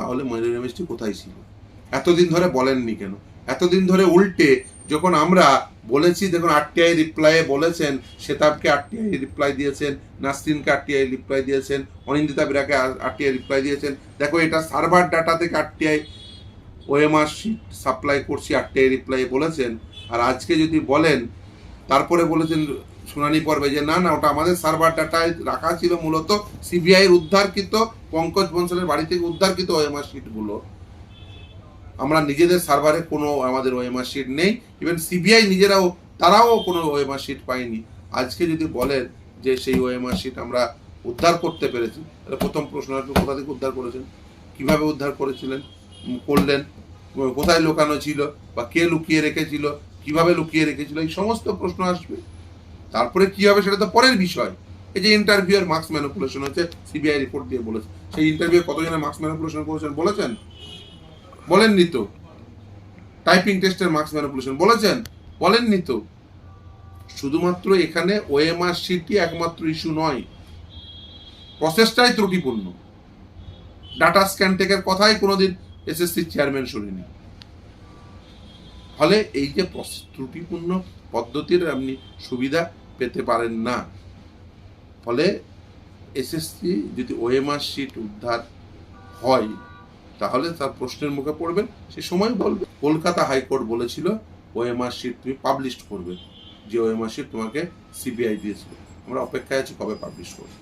তাহলে মনিরমেশটি কোথায় ছিল? এতদিন ধরে বলেননি কেন? এতদিন ধরে উল্টে যখন আমরা বলেছি, দেখুন আরটিআই রিপ্লাইয়ে বলেছেন, শেতাবকে আরটিআই রিপ্লাই দিয়েছেন, নাসরিনকে আরটিআই রিপ্লাই দিয়েছেন, অনিন্দিতা বিরাকে আরটিআই রিপ্লাই দিয়েছেন, দেখো এটা সার্ভার ডাটা থেকে আরটিআই ওএমআর শিট সাপ্লাই করছি, আরটিআই রিপ্লাই বলেছেন। আর আজকে যদি বলেন, তারপরে বলেছেন শুনানি পর্বে যে না না, ওটা আমাদের সার্ভার ডাটায় রাখা ছিল, মূলত সিবিআইয়ের উদ্ধারকৃত, পঙ্কজ বনসালের বাড়ি থেকে উদ্ধারকৃত ওএমআর শিটগুলো। আমরা নিজেদের সার্ভারে কোনো আমাদের ওএমআর শিট নেই, ইভেন সিবিআই নিজেরাও তারাও কোনো ওএমআর শিট পায়নি। আজকে যদি বলেন যে সেই ওএমআর শিট আমরা উদ্ধার করতে পেরেছি, তাহলে প্রথম প্রশ্ন আসবে কোথা থেকে উদ্ধার করেছেন, কিভাবে উদ্ধার করেছিলেন, করলেন, কোথায় লুকানো ছিল, বা কে লুকিয়ে রেখেছিল, কিভাবে লুকিয়ে রেখেছিল, এই সমস্ত প্রশ্ন আসবে। তারপরে কি হবে সেটা তো পরের বিষয়। এই যে ইন্টারভিউয়ের মার্কস ম্যানিপুলেশন হচ্ছে, সিবিআই রিপোর্ট দিয়ে বলেছে, সেই ইন্টারভিউ কতজনের মার্কস ম্যানিপুলেশন করেছেন বলেছেন? বলেননি তো। টাইপিং টেস্টের মার্কস ম্যানিপুলেশন বলেছেন? বলেননি তো। শুধুমাত্র এখানে ওএমআর শিটই একমাত্র ইস্যু নয়, প্রসেসটাই ত্রুটিপূর্ণ। ডাটা স্ক্যান টেকের কথাই কোনোদিন এসএসসি চেয়ারম্যান শুনিনি। ফলে এই যে ত্রুটিপূর্ণ পদ্ধতির আপনি সুবিধা পেতে পারেন না। ফলে এসএসসি যদি ওএমআর শিট উদ্ধার হয়, তাহলে তার প্রশ্নের মুখে পড়বেন, সে সময় বলবে। কলকাতা হাইকোর্ট বলেছিল ওএমআর শিট তুমি পাবলিশ করবে, যে ওএমআর শিট তোমাকে সিবিআই দিয়েছিল। আমরা অপেক্ষায় আছি কবে পাবলিশ করবে।